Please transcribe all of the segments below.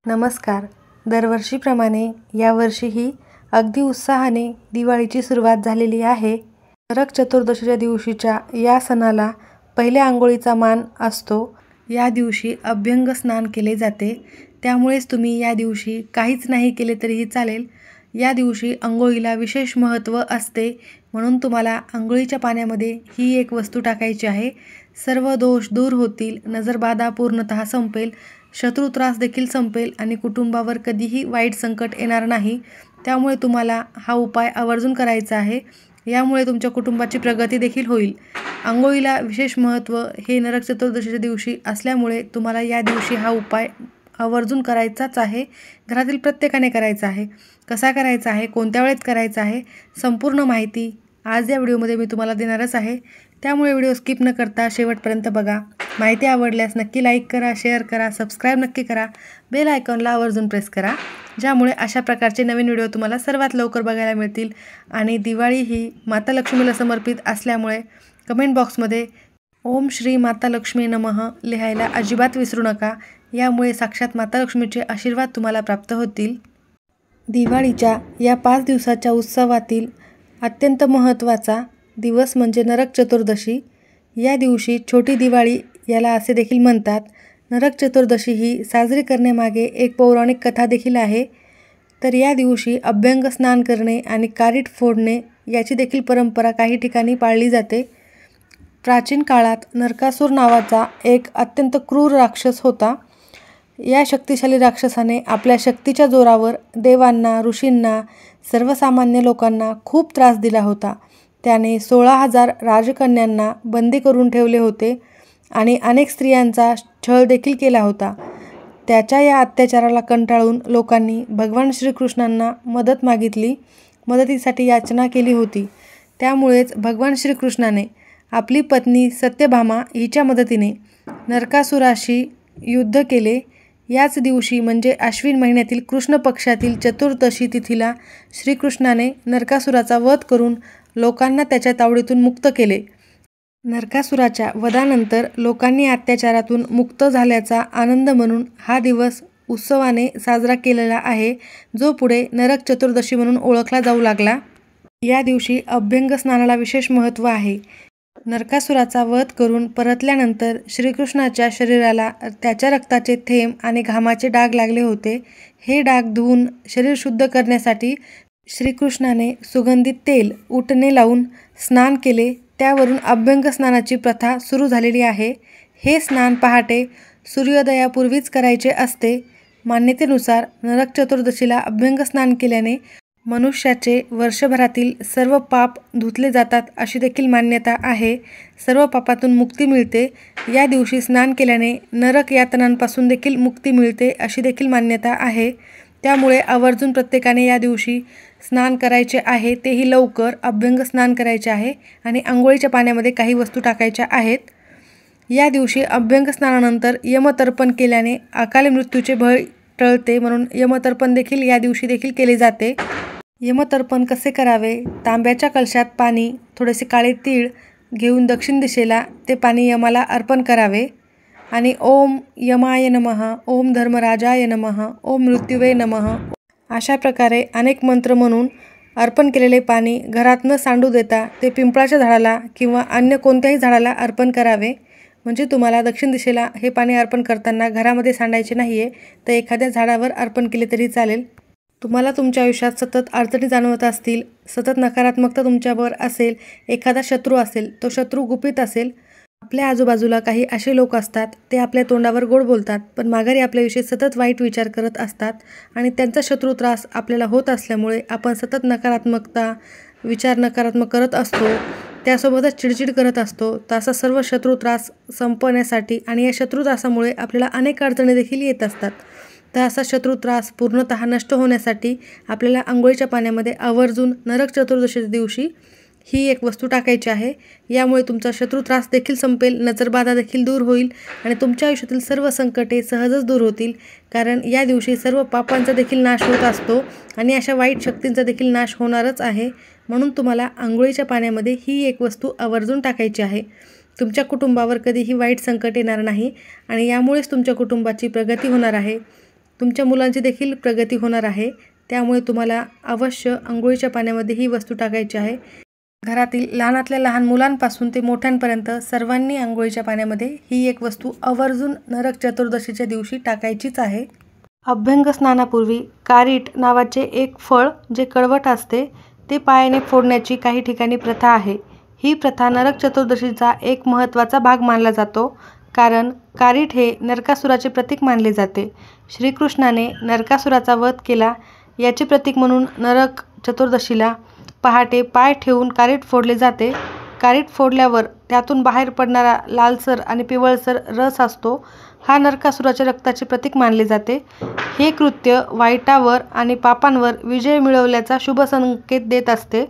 नमस्कार. दरवर्षीप्रमाणे यावर्षीही अगदी उत्साहाने दिवाळीची सुरुवात झालेली आहे. नरक चतुर्दशीच्या दिवशीच्या या सणाला पहिल्या अंघोळीचा मान असतो. या दिवशी अभ्यंग स्नान केले जाते. त्यामुळेच तुम्ही या दिवशी काहीच नाही केले तरीही चालेल. या दिवशी अंघोळीला विशेष महत्त्व असते, म्हणून तुम्हाला अंघोळीच्या पाण्यामध्ये ही एक वस्तू टाकायची आहे. सर्व दोष दूर होतील, नजरबाधा पूर्णतः संपेल, शत्रू त्रास देखील संपेल आणि कुटुंबावर कधीही वाईट संकट येणार नाही. त्यामुळे तुम्हाला हा उपाय आवर्जून करायचा आहे. यामुळे तुमच्या कुटुंबाची प्रगती देखील होईल. अंघोळीला विशेष महत्त्व हे नरक चतुर्दशीच्या दिवशी असल्यामुळे तुम्हाला या दिवशी हा उपाय आवर्जून करायचाच आहे. घरातील प्रत्येकाने करायचा आहे. कसा करायचा आहे, कोणत्या वेळेत करायचा आहे, संपूर्ण माहिती आज या व्हिडिओमध्ये मी तुम्हाला देणारच आहे. त्यामुळे व्हिडिओ स्किप न करता शेवटपर्यंत बघा. माहिती आवडल्यास नक्की लाईक करा, शेअर करा, सबस्क्राईब नक्की करा, बेल आयकॉनला आवर्जून प्रेस करा, ज्यामुळे अशा प्रकारचे नवीन व्हिडिओ तुम्हाला सर्वात लवकर बघायला मिळतील. आणि दिवाळी ही माता लक्ष्मीला समर्पित असल्यामुळे कमेंट बॉक्समध्ये ओम श्री माता लक्ष्मी नमः लिहायला अजिबात विसरू नका. यामुळे साक्षात माता लक्ष्मीचे आशीर्वाद तुम्हाला प्राप्त होतील. दिवाळीच्या या 5 दिवसाच्या उत्सवातील अत्यंत महत्त्वाचा दिवस म्हणजे नरक चतुर्दशी. या दिवशी छोटी दिवाळी याला असे देखील म्हणतात. नरक चतुर्दशी ही साजरी करण्यामागे एक पौराणिक कथा देखील आहे. तर या दिवशी अभ्यंग स्नान करणे आणि कारीट फोडणे याची देखील परंपरा काही ठिकाणी पाळली जाते. प्राचीन काळात नरकासूर नावाचा एक अत्यंत क्रूर राक्षस होता. या शक्तिशाली राक्षसाने आपल्या शक्तीच्या जोरावर देवांना, ऋषींना, सर्वसामान्य लोकांना खूप त्रास दिला होता. त्याने 16,000 राजकन्यांना बंदी करून ठेवले होते आणि अनेक स्त्रियांचा छळ देखील केला होता. त्याच्या या अत्याचाराला कंटाळून लोकांनी भगवान श्रीकृष्णांना मदत मागितली, मदतीसाठी याचना केली होती. त्यामुळेच भगवान श्रीकृष्णाने आपली पत्नी सत्यभामा हिच्या मदतीने नरकासुराशी युद्ध केले. याच दिवशी म्हणजे आश्विन महिन्यातील कृष्ण पक्षातील चतुर्दशी तिथीला श्रीकृष्णाने नरकासुराचा वध करून लोकांना त्याच्या तावडीतून मुक्त केले. नरकासुराच्या वधानंतर लोकांनी अत्याचारातून मुक्त झाल्याचा आनंद म्हणून हा दिवस उत्सवाने साजरा केलेला आहे, जो पुढे नरक चतुर्दशी म्हणून ओळखला जाऊ लागला. या दिवशी अभ्यंग स्नानाला विशेष महत्त्व आहे. नरकासुराचा वध करून परतल्यानंतर श्रीकृष्णाच्या शरीराला त्याच्या रक्ताचे थेंब आणि घामाचे डाग लागले होते. हे डाग धुवून शरीर शुद्ध करण्यासाठी श्रीकृष्णाने सुगंधित तेल उटणे लावून स्नान केले. त्यावरून अभ्यंग स्नानाची प्रथा सुरू झालेली आहे. हे स्नान पहाटे सूर्योदयापूर्वीच करायचे असते. मान्यतेनुसार नरक चतुर्दशीला अभ्यंग स्नान केल्याने मनुष्याचे वर्षभरातील सर्व पाप धुतले जातात अशी देखील मान्यता आहे. सर्व पापातून मुक्ती मिळते. या दिवशी स्नान केल्याने नरक यातनांपासून देखील मुक्ती मिळते अशी देखील मान्यता आहे. त्यामुळे आवर्जून प्रत्येकाने या दिवशी स्नान करायचे आहे, तेही लवकर अभ्यंग स्नान करायचे आहे आणि अंघोळीच्या पाण्यामध्ये काही वस्तू टाकायच्या आहेत. या दिवशी अभ्यंग स्नानानंतर यमतर्पण केल्याने अकाली मृत्यूचे भय टळते, म्हणून यमतर्पण देखील या दिवशी देखील केले जाते. यमतर्पण कसे करावे? तांब्याच्या कलशात पाणी, थोडेसे काळे तीळ घेऊन दक्षिण दिशेला ते पाणी यमाला अर्पण करावे आणि ओम यमाय नमः, ओम धर्मराजाय नमः, ओम मृत्युवे नमः अशा प्रकारे अनेक मंत्र म्हणून अर्पण केलेले पाणी घरात न सांडू देता ते पिंपळाच्या झाडाला किंवा अन्य कोणत्याही झाडाला अर्पण करावे. म्हणजे तुम्हाला दक्षिण दिशेला हे पाणी अर्पण करताना घरामध्ये सांडायचे नाही आहे, तर एखाद्या झाडावर अर्पण केले तरी चालेल. तुम्हाला तुमच्या आयुष्यात सतत अडचणी जाणवत असतील, सतत नकारात्मकता तुमच्यावर असेल, एखादा शत्रू असेल, तो शत्रू गुपित असेल, आपल्या आजूबाजूला काही असे लोक असतात, ते आपल्या तोंडावर गोड बोलतात पण माघारी आपल्याविषयी सतत वाईट विचार करत असतात आणि त्यांचा शत्रू त्रास आपल्याला होत असल्यामुळे आपण सतत नकारात्मकता विचार नकारात्मक करत असतो, त्यासोबतच चिडचिड करत असतो. तर असा सर्व शत्रू त्रास संपवण्यासाठी आणि या शत्रू त्रासामुळे आपल्याला अनेक अडचणी देखील येत असतात. तर असा शत्रू त्रास पूर्णतः नष्ट होण्यासाठी आपल्याला अंघोळीच्या पाण्यामध्ये आवर्जून नरक चतुर्दशीच्या दिवशी ही एक वस्तू टाकायची आहे. यामुळे तुमचा शत्रू त्रास देखील संपेल, नजरबाधा देखील दूर होईल आणि तुमच्या आयुष्यातील सर्व संकटे सहजच दूर होतील. कारण या दिवशी सर्व पापांचा देखील नाश होत असतो आणि अशा वाईट शक्तींचा देखील नाश होणारच आहे. म्हणून तुम्हाला अंघोळीच्या पाण्यामध्ये ही एक वस्तू आवर्जून टाकायची आहे. तुमच्या कुटुंबावर कधीही वाईट संकट येणार नाही आणि यामुळेच तुमच्या कुटुंबाची प्रगती होणार आहे. तुमच्या मुलांची देखील प्रगती होणार आहे. त्यामुळे तुम्हाला अवश्य अंघोळीच्या पाण्यामध्ये ही वस्तू टाकायची आहे. घरातील लहानातल्या लहान मुलांपासून ते मोठ्यांपर्यंत सर्वांनी अंघोळीच्या पाण्यामध्ये ही एक वस्तू आवर्जून नरक चतुर्दशीच्या दिवशी टाकायचीच आहे. अभ्यंग स्नानापूर्वी कारीट नावाचे एक फळ जे कडवट असते ते पायाने फोडण्याची काही ठिकाणी प्रथा आहे. ही प्रथा नरक चतुर्दशीचा एक महत्त्वाचा भाग मानला जातो, कारण कारीट हे नरकासुराचे प्रतीक मानले जाते. श्रीकृष्णाने नरकासुराचा वध केला याचे प्रतीक म्हणून नरक चतुर्दशीला पहाटे पाय ठेवून कारीट फोडले जाते. कारीट फोडल्यावर त्यातून बाहेर पडणारा लालसर आणि पिवळसर रस असतो, हा नरकासुराच्या रक्ताचे प्रतीक मानले जाते. हे कृत्य वाईटावर आणि पापांवर विजय मिळवल्याचा शुभ संकेत देत असते.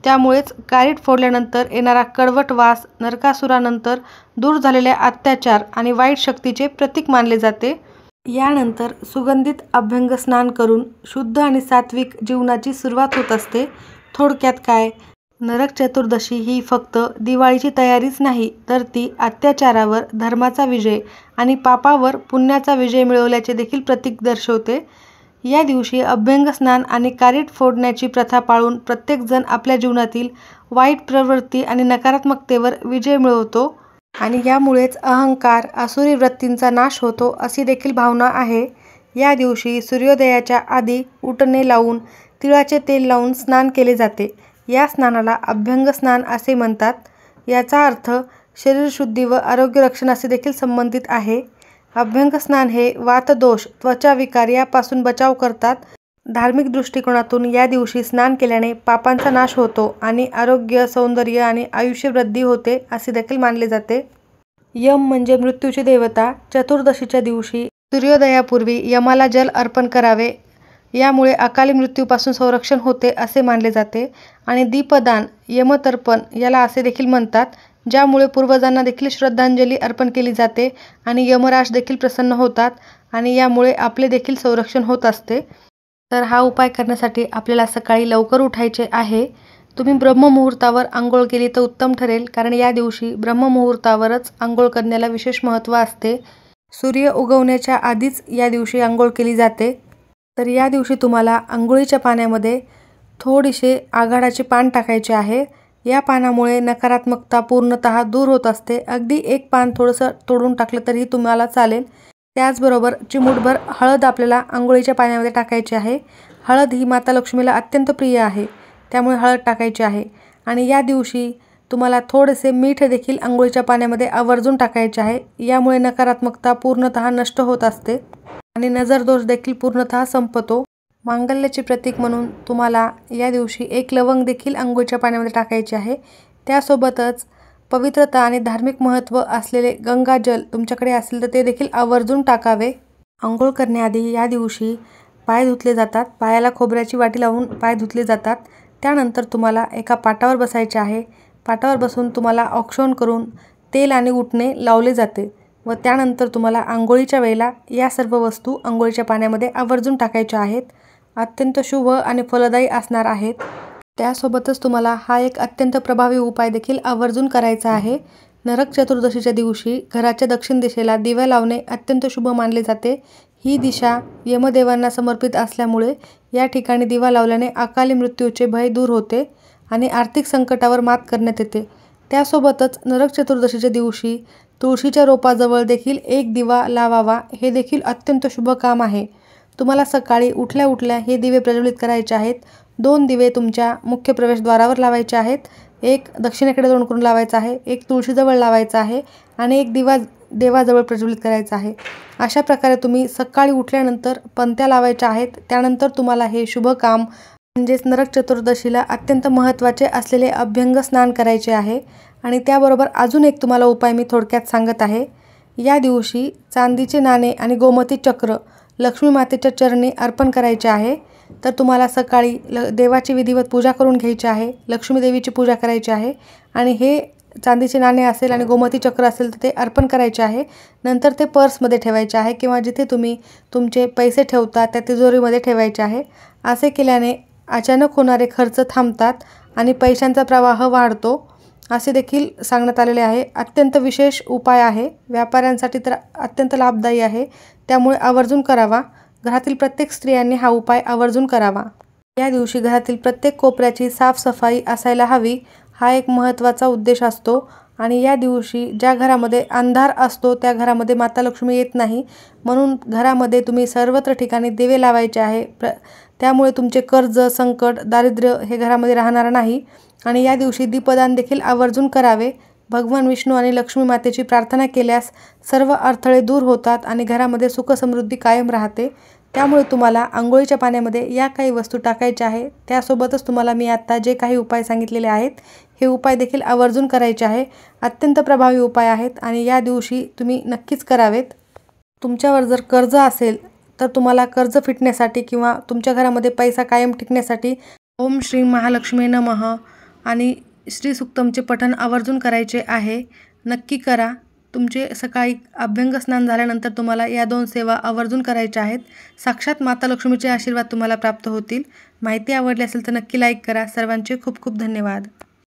त्यामुळेच कारीट फोडल्यानंतर येणारा कडवट वास नरकासुरानंतर दूर झालेल्या अत्याचार आणि वाईट शक्तीचे प्रतीक मानले जाते. यानंतर सुगंधित अभ्यंग स्नान करून शुद्ध आणि सात्विक जीवनाची सुरुवात होत असते. थोडक्यात काय, नरक चतुर्दशी ही फक्त दिवाळीची तयारीच नाही, तर ती अत्याचारावर धर्माचा विजय आणि पापावर पुण्याचा विजय मिळवल्याचे देखील प्रतीक दर्शवते. या दिवशी अभ्यंग स्नान आणि कारीट फोडण्याची प्रथा पाळून प्रत्येकजण आपल्या जीवनातील वाईट प्रवृत्ती आणि नकारात्मकतेवर विजय मिळवतो आणि यामुळेच अहंकार, आसुरी वृत्तींचा नाश होतो अशी देखील भावना आहे. या दिवशी सूर्योदयाच्या आधी उटणे लावून तिळाचे तेल लावून स्नान केले जाते. या स्नानाला अभ्यंग स्नान असे म्हणतात. याचा अर्थ शरीरशुद्धी व आरोग्य रक्षण असे देखील संबंधित आहे. अभ्यंग स्नान हे वातदोष, त्वचा विकार यापासून बचाव करतात. धार्मिक दृष्टिकोनातून या दिवशी स्नान केल्याने पापांचा नाश होतो आणि आरोग्य, सौंदर्य आणि आयुष्य वृद्धी होते असे देखील मानले जाते. यम म्हणजे मृत्यूची देवता. चतुर्दशीच्या दिवशी सूर्योदयापूर्वी यमाला जल अर्पण करावे, यामुळे अकाली मृत्यूपासून संरक्षण होते असे मानले जाते. आणि दीपदान, यमतर्पण याला असे देखील म्हणतात, ज्यामुळे पूर्वजांना देखील श्रद्धांजली अर्पण केली जाते आणि यमराज देखील प्रसन्न होतात आणि यामुळे आपले देखील संरक्षण होत असते. तर हा उपाय करण्यासाठी आपल्याला सकाळी लवकर उठायचे आहे. तुम्ही ब्रह्ममुहूर्तावर आंघोळ केली तर उत्तम ठरेल, कारण या दिवशी ब्रह्ममुहूर्तावरच आंघोळ करण्याला विशेष महत्त्व असते. सूर्य उगवण्याच्या आधीच या दिवशी आंघोळ केली जाते. तर या दिवशी तुम्हाला आंघोळीच्या पाण्यामध्ये थोडीसे आघाडाचे पान टाकायचे आहे. या पानामुळे नकारात्मकता पूर्णतः दूर होत असते. अगदी एक पान थोडंसं तोडून टाकलं तरीही तुम्हाला चालेल. त्याचबरोबर चिमूटभर हळद आपल्याला आंघोळीच्या पाण्यामध्ये टाकायची आहे. हळद ही माता लक्ष्मीला अत्यंत प्रिय आहे, त्यामुळे हळद टाकायची आहे. आणि या दिवशी तुम्हाला थोडेसे मीठ देखील आंघोळीच्या पाण्यामध्ये आवर्जून टाकायचे आहे. यामुळे नकारात्मकता पूर्णतः नष्ट होत असते आणि नजरदोष देखील पूर्णतः संपतो. मांगल्याचे प्रतीक म्हणून तुम्हाला या दिवशी एक लवंग देखील आंघोळीच्या पाण्यामध्ये टाकायचे आहे. त्यासोबतच पवित्रता आणि धार्मिक महत्त्व असलेले गंगाजल तुमच्याकडे असेल तर ते देखील आवर्जून टाकावे. आंघोळ करण्याआधी या दिवशी पाय धुतले जातात. पायाला खोबऱ्याची वाटी लावून पाय धुतले जातात. त्यानंतर तुम्हाला एका पाटावर बसायचे आहे. पाटावर बसून तुम्हाला औक्षण करून तेल आणि उटणे लावले जाते व त्यानंतर तुम्हाला आंघोळीच्या वेळेला या सर्व वस्तू आंघोळीच्या पाण्यामध्ये आवर्जून टाकायच्या आहेत. अत्यंत शुभ आणि फलदायी असणार आहेत. त्यासोबतच तुम्हाला हा एक अत्यंत प्रभावी उपाय देखील आवर्जून करायचा आहे. नरक चतुर्दशीच्या दिवशी घराच्या दक्षिण दिशेला दिवा लावणे अत्यंत शुभ मानले जाते. ही दिशा यमदेवांना समर्पित असल्यामुळे या ठिकाणी दिवा लावल्याने अकाली मृत्यूचे भय दूर होते आणि आर्थिक संकटावर मात करण्यात येते. त्यासोबतच नरक चतुर्दशीच्या दिवशी तुळशीच्या रोपाजवळ देखील एक दिवा लावावा, हे देखील अत्यंत शुभ काम आहे. तुम्हाला सकाळी उठल्या उठल्या हे दिवे प्रज्वलित करायचे आहेत. 2 दिवे तुमच्या मुख्य प्रवेशद्वारावर लावायचे आहेत. एक दक्षिणेकडे तोंड करून लावायचा आहे, एक तुळशीजवळ लावायचा आहे आणि एक दिवा देवाजवळ प्रज्वलित करायचा आहे. अशा प्रकारे तुम्ही सकाळी उठल्यानंतर पंत्या लावायच्या आहेत. त्यानंतर तुम्हाला हे शुभ काम म्हणजेच नरक चतुर्दशीला अत्यंत महत्त्वाचे असलेले अभ्यंग स्नान करायचे आहे. आणि त्याबरोबर अजून एक तुम्हाला उपाय मी थोडक्यात सांगत आहे. या दिवशी चांदीचे नाणे आणि गोमती चक्र लक्ष्मी मातेच्या चरणी अर्पण करायचे आहे. तर तुम्हाला सकाळी देवाची विधिवत पूजा करून घ्यायची आहे. लक्ष्मी देवीची पूजा करायची आहे आणि हे चांदीचे नाणे असेल आणि गोमती चक्र असेल तर ते अर्पण करायचे आहे. नंतर ते पर्समध्ये ठेवायचे आहे किंवा जिथे तुम्ही तुमचे पैसे ठेवता त्या तिजोरीमध्ये ठेवायचे आहे. असे केल्याने अचानक होणारे खर्च थांबतात आणि पैशांचा प्रवाह वाढतो असे देखील सांगण्यात आलेले आहे. अत्यंत विशेष उपाय आहे. व्यापाऱ्यांसाठी तर अत्यंत लाभदायी आहे, त्यामुळे आवर्जून करावा. घरातील प्रत्येक स्त्रियांनी हा उपाय आवर्जून करावा. या दिवशी घरातील प्रत्येक कोपऱ्याची साफसफाई असायला हवी, हा एक महत्त्वाचा उद्देश असतो. आणि या दिवशी ज्या घरामध्ये अंधार असतो त्या घरामध्ये माता लक्ष्मी येत नाही, म्हणून घरामध्ये तुम्ही सर्वत्र ठिकाणी दिवे लावायचे आहे. त्यामुळे तुमचे कर्ज, संकट, दारिद्र्य हे घरामध्ये राहणार नाही. आणि या दिवशी दीपदान देखील आवर्जून करावे. भगवान विष्णू आणि लक्ष्मी मातेची प्रार्थना केल्यास सर्व अडथळे दूर होतात आणि घरामध्ये सुखसमृद्धी कायम राहते. त्यामुळे तुम्हाला अंघोळीच्या पाण्यामध्ये या काही वस्तू टाकायच्या आहे. त्यासोबतच तुम्हाला मी आत्ता जे काही उपाय सांगितलेले आहेत, हे उपाय देखील आवर्जून करायचे आहे. अत्यंत प्रभावी उपाय आहेत आणि या दिवशी तुम्ही नक्कीच करावेत. तुमच्यावर जर कर्ज असेल तर तुम्हाला कर्ज फिटण्यासाठी किंवा तुमच्या घरामध्ये पैसा कायम टिकण्यासाठी ओम श्री महालक्ष्मी नमः आणि श्री सुक्तमचे पठण आवर्जून करायचे आहे. नक्की करा. तुमचे सकाळी अभ्यंगस्नान झाल्यानंतर तुम्हाला या 2 सेवा आवर्जून करायच्या आहेत. साक्षात माता लक्ष्मीचे आशीर्वाद तुम्हाला प्राप्त होतील. माहिती आवडली असेल तर नक्की लाईक करा. सर्वांचे खूप खूप धन्यवाद.